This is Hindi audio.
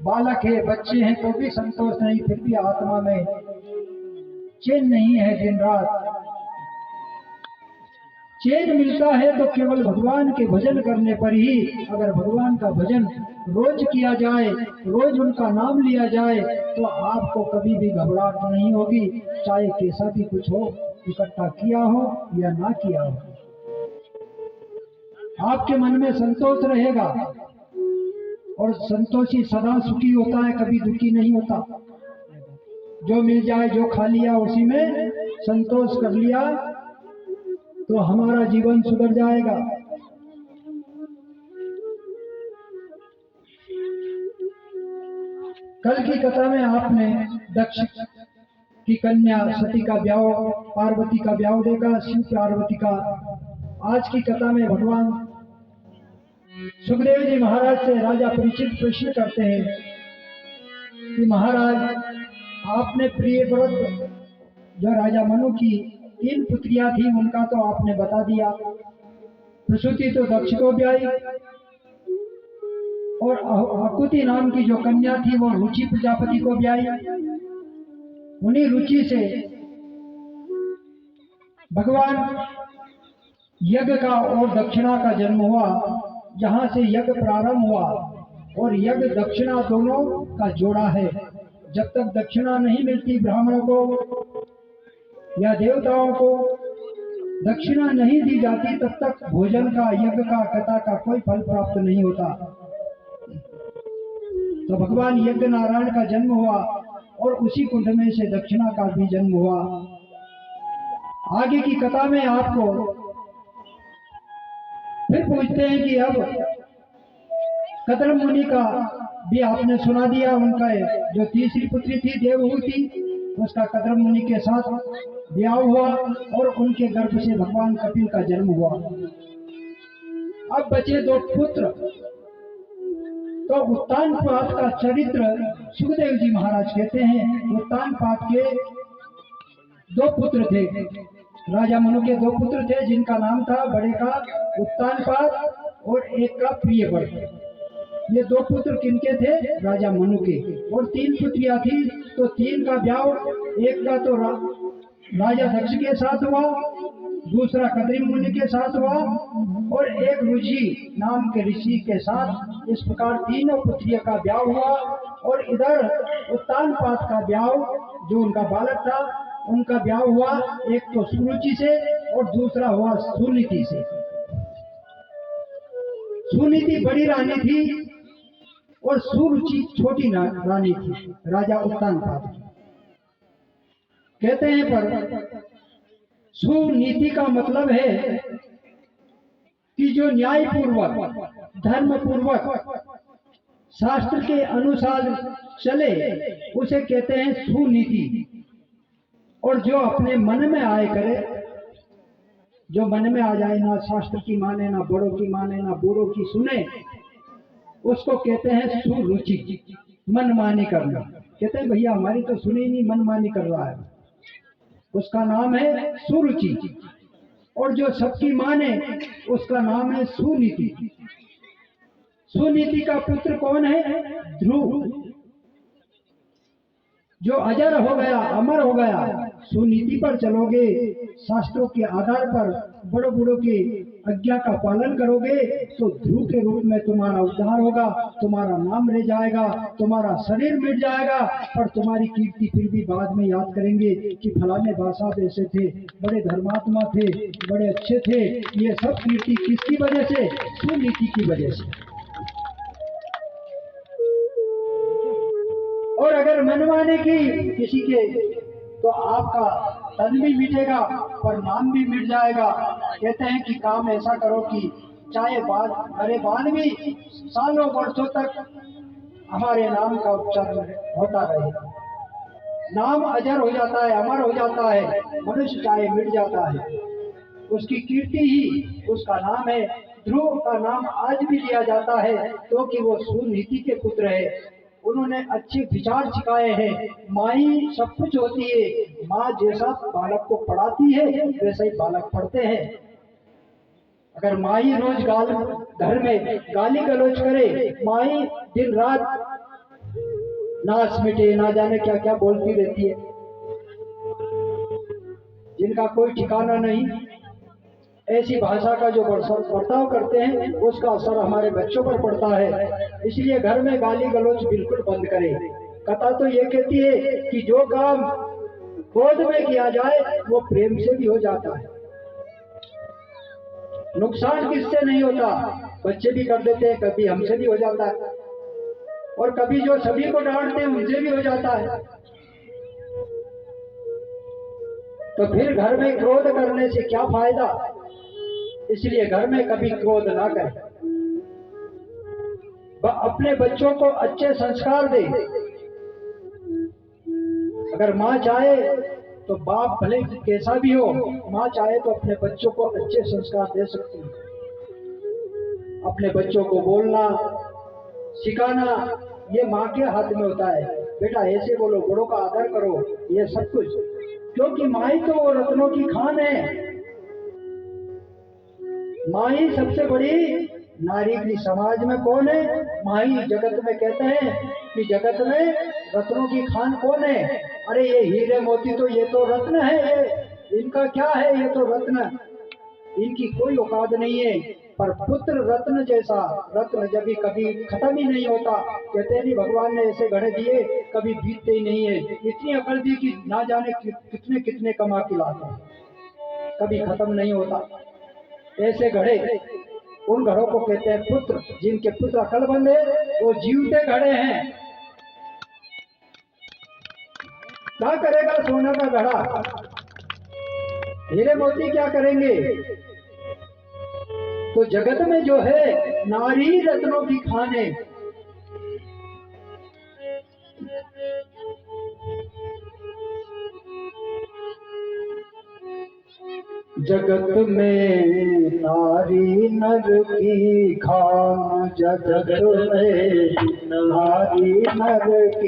बालक है, बच्चे हैं तो भी संतोष नहीं, फिर भी आत्मा में चैन नहीं है। दिन रात चैन मिलता है तो केवल भगवान के भजन करने पर ही। अगर भगवान का भजन रोज किया जाए, रोज उनका नाम लिया जाए, तो आपको कभी भी घबराहट नहीं होगी, चाहे कैसा भी कुछ हो, इकट्ठा किया हो या ना किया हो, आपके मन में संतोष रहेगा। और संतोषी सदा सुखी होता है, कभी दुखी नहीं होता। जो मिल जाए, जो खा लिया, उसी में संतोष कर लिया तो हमारा जीवन सुधर जाएगा। कल की कथा में आपने दक्ष की कन्या सती का ब्याह, पार्वती का ब्याह देखा, शिव पार्वती का। आज की कथा में भगवान सुखदेव जी महाराज से राजा परीक्षित प्रश्न करते हैं कि महाराज, आपने प्रिय व्रत जो राजा मनु की 3 पुत्रियां थी उनका तो आपने बता दिया। प्रसूति तो दक्ष को ब्याही, और आकुति नाम की जो कन्या थी वो रुचि प्रजापति को ब्याही। उन्हीं रुचि से भगवान यज्ञ का और दक्षिणा का जन्म हुआ। जहां से यज्ञ प्रारंभ हुआ और यज्ञ दक्षिणा दोनों का जोड़ा है। जब तक दक्षिणा नहीं मिलती ब्राह्मणों को या देवताओं को, दक्षिणा नहीं दी जाती, तब तक भोजन का, यज्ञ का, कथा का कोई फल प्राप्त नहीं होता। तो भगवान यज्ञ नारायण का जन्म हुआ और उसी कुंड में से दक्षिणा का भी जन्म हुआ। आगे की कथा में आपको फिर पूछते हैं कि अब कद्रम मुनि का भी आपने सुना दिया। उनका जो तीसरी पुत्री थी देवहूति, उसका कद्रम मुनि के साथ ब्याह हुआ और उनके गर्भ से भगवान कपिल का जन्म हुआ। अब बचे 2 पुत्र। तो उत्तानपाद का चरित्र सुखदेव जी महाराज कहते हैं। उत्तानपाद के 2 पुत्र थे, राजा मनु के 2 पुत्र थे, जिनका नाम था, बड़े का उत्तानपाद और एक का प्रियव्रत। ये 2 पुत्र किनके थे? राजा मनु के। और 3 पुत्रियां थी, तो 3 का ब्याह, एक का तो राजा दक्ष के साथ हुआ, दूसरा कद्रिम मुनि के साथ हुआ और एक ऋषि नाम के ऋषि के साथ। इस प्रकार 3 पुत्रियों का ब्याह हुआ। और इधर उत्तानपाद का ब्याह, जो उनका बालक था, उनका ब्याह हुआ एक तो सुरुचि से और दूसरा हुआ सुनीति से। सुनीति बड़ी रानी थी और सुरुचि छोटी रानी थी, राजा उत्तानपाद की। कहते हैं पर सुनीति का मतलब है कि जो न्याय पूर्वक, धर्म पूर्वक, शास्त्र के अनुसार चले, उसे कहते हैं सुनीति। और जो अपने मन में आए करे, जो मन में आ जाए, ना शास्त्र की माने, ना बड़ों की माने, ना बूढ़ों की सुने, उसको कहते हैं सुरुचि, मनमानी करना। कहते हैं भैया हमारी तो सुनी ही नहीं, मनमानी कर रहा है, उसका नाम है सुरुचि। और जो सबकी माने, उसका नाम है सुनीति। सुनीति का पुत्र कौन है? ध्रुव, जो अजर हो गया, अमर हो गया। सुनीति पर चलोगे, शास्त्रों के आधार पर बड़े बूढ़ों की आज्ञा का पालन करोगे, तो ध्रुव के रूप में तुम्हारा उद्धार होगा, तुम्हारा नाम रह जाएगा, तुम्हारा शरीर मिट जाएगा, पर तुम्हारी कीर्ति फिर भी बाद में याद करेंगे कि फलाने बादशाह ऐसे थे, बड़े धर्मात्मा थे, बड़े अच्छे थे। ये सब कीर्ति किसकी वजह से? सुनीति की वजह से। और अगर मनमाने की किसी के, तो आपका तन भी मिटेगा पर नाम भी मिट जाएगा। कहते हैं कि काम ऐसा करो कि चाहे बाद भी सालों वर्षों तक हमारे नाम का उच्चारण होता रहे। नाम अजर हो जाता है, अमर हो जाता है, मनुष्य चाहे मिट जाता है, उसकी कीर्ति ही उसका नाम है। ध्रुव का नाम आज भी लिया जाता है क्योंकि वो सुनीति के पुत्र है। उन्होंने अच्छे विचार सिखाए हैं। माँ ही सब कुछ होती है। माँ जैसा बालक को पढ़ाती है, वैसे ही बालक पढ़ते हैं। अगर माँ ही रोज घर में गाली गलौज करे, माँ ही दिन रात नाच मिटे ना जाने क्या क्या बोलती रहती है, जिनका कोई ठिकाना नहीं। ऐसी भाषा का जो बर्ताव करते हैं उसका असर हमारे बच्चों पर पड़ता है। इसलिए घर में गाली गलौज बिल्कुल बंद करें। कथा तो ये कहती है कि जो काम क्रोध में किया जाए वो प्रेम से भी हो जाता है। नुकसान किससे नहीं होता, बच्चे भी कर देते हैं, कभी हमसे भी हो जाता है, और कभी जो सभी को डांटते हैं उनसे भी हो जाता है। तो फिर घर में क्रोध करने से क्या फायदा। इसलिए घर में कभी क्रोध ना करें, अपने बच्चों को अच्छे संस्कार दे। अगर माँ चाहे तो बाप भले कैसा भी हो, माँ चाहे तो अपने बच्चों को अच्छे संस्कार दे सकती है। अपने बच्चों को बोलना सिखाना ये माँ के हाथ में होता है। बेटा ऐसे बोलो, बड़ों का आदर करो, ये सब कुछ, क्योंकि माँ ही तो वो रत्नों की खान है। माँ ही सबसे बड़ी नारी की। समाज में कौन है? माँ ही। जगत में कहते हैं कि जगत में रत्नों की खान कौन है? अरे ये हीरे मोती तो ये तो रत्न है, ये इनका क्या है, ये तो रत्न, इनकी कोई औकात नहीं है। पर पुत्र रत्न जैसा रत्न जब कभी खत्म ही नहीं होता। कहते नहीं भगवान ने ऐसे गढ़े दिए कभी बीतते ही नहीं है। इतनी अकल दी कि ना जाने कितने कितने कमा के लाते हैं, कभी खत्म नहीं होता। ऐसे घड़े, उन घड़ों को कहते हैं पुत्र। जिनके पुत्र अकलमंद है वो जीवते घड़े हैं। क्या करेगा सोना का घड़ा, हीरे मोती क्या करेंगे। तो जगत में जो है नारी रत्नों की खान है। जगत में नारी नर की खान, जगत में नारी नर की